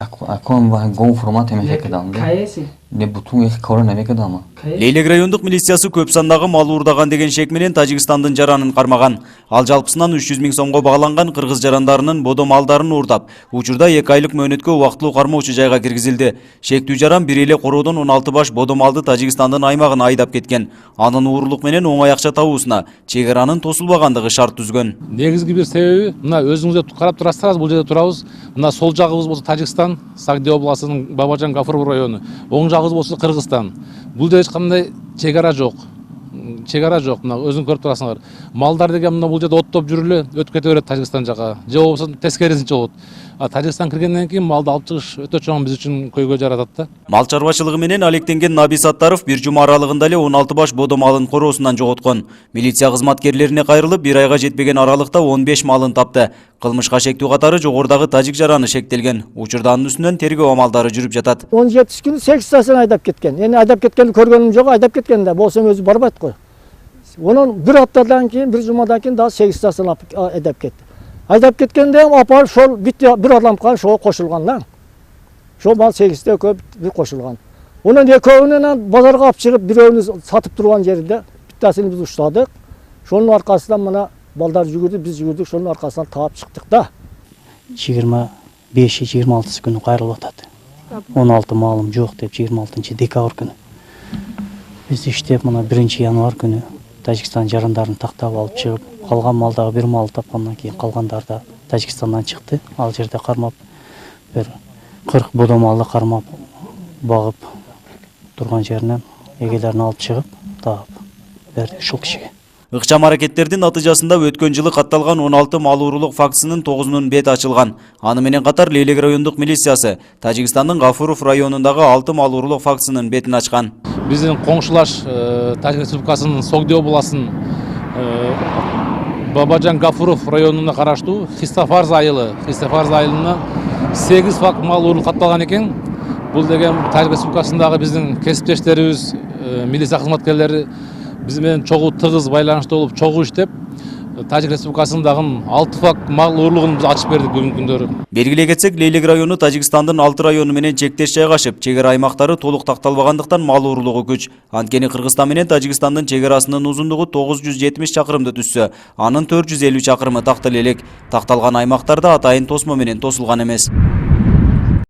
Gong format emekek edamdı. Kayesi. Ne butun ek koran emek edamı. Leйлек райондук милициясы көп сандагы мал уурдаган деген шек менен Тажикстандын жаранын кармаган. Ал жалпысынан 300 000 сомго багаланган кыргыз жарандарынын бодо малдарын уурдап, учурда 2 айлык мөөнөткө убактылуу кармоочу жайга киргизилди. Шектүү жаран бир эле короодон 16 баш бодо малды Тажикстандын аймагына айдап кеткен. Анын уурлук менен оңой акча табуусуна чек аранын тосулбагандыгы шарт түзгөн. Негизги бир себеби мына өзүңүздөр карап турасыздар, бул жерде турабыз. Мына сол жагыбыз болсо Тажикстан, Сагдия областынын Бабажан Гафуров району. Оң жагыбыз болсо Кыргызстан. Бул жерде эч кандай чек ара жок. Чегара жок. Мына өзүң көрүп турасыңар. Малдар деген мына бул жерде оттоп жүрүлө өтүп кете берет Тажикстан жака. Же болбосо тескерисинче болот. А Тажикстан киргенден кийин малды алып чыгыш өтө чоң биз үчүн көйгөй жаратат да. Мал чарбачылыгы менен алектенген Наби Саттаров бир жума аралыгында эле 16 баш бодо малын короосунан жоготкон. Милиция кызматкерлерине кайрылып, бир айга жетпеген аралыкта 15 малын тапты. Кылмышка шектүү катары жогорудагы тажик жараны шектелген. Учурда анын үстүнөн тергөө амалдары жүрүп жатат. 17 күнү 8 стасын айдап кеткен. Эми айдап кеткенди көргөнүм жок, айдап кеткенде болсом өзү барбайт го. Onun bir haftadan keyin, bir cumadan keyin daha 8 tasını edip gitti. Aydıp ketkende apar şol bitti bir adam kan şol koşulgan lan. Şol mal 8'te köp bir koşulgan. Onun ekövünden bazarga alıp çıkıp bireğini satıp durgan yerinde bittasını biz uçladık. Şonun arkasından bana baldar yürüdü, biz yürüdük. Şonun arkasından taap çıktık da. 25-26 günü ayrılıp atadı. 16 malım yok deyip 26 dekabr günü. Biz işte buna 1 yanvar günü Tacikistan жарандарын тактап алып чыгып, калган малдагы бир мал тапкандан кийин калгандар да Тажикстандан чыкты. Ал жерде кармап бир 40 бодо малды кармап багып турган жеринен эгелерин алып чыгып, таап берди ушул кишиге. Ыкчам аракеттердин натыйжасында өткөн жылы катталган 16 мал уурулук фактысынын 9-унун бети ачылган. Аны менен катар Leylек райондук милициясы Тажикстандын Гафуров районундагы 6 мал уурулук фактысынын бетин ачкан. Биздин коңшулаш Тажик Республикасынын Согдия областынын Бабажан Гафуров районуна караштуу Хистафарз айылынан 8 факт мал уурулук катталган экен. Бул деген Тажик Республикасындагы биздин кесиптештерибиз, милиция кызматкерлери биз менен чогуу тыгыз байланышта болуп чогуу иштеп Тажик Республикасындагы 6 факт мал уурулугун биз ачып бердик бүгүнкү күндөрү. Белгилей кетсек, Leylек району Тажикстандын 6 району менен чектеш жайгашып, чек ара аймактары толук такталбагандыктан мал уурулугу күч. Анткени Кыргызстан менен Тажикстандын чек арасынын узундугу 970 чакырымды түссө, анын 450 чакырымы такталып элек. Такталган аймактарда атайын тосмо менен тосулган эмес.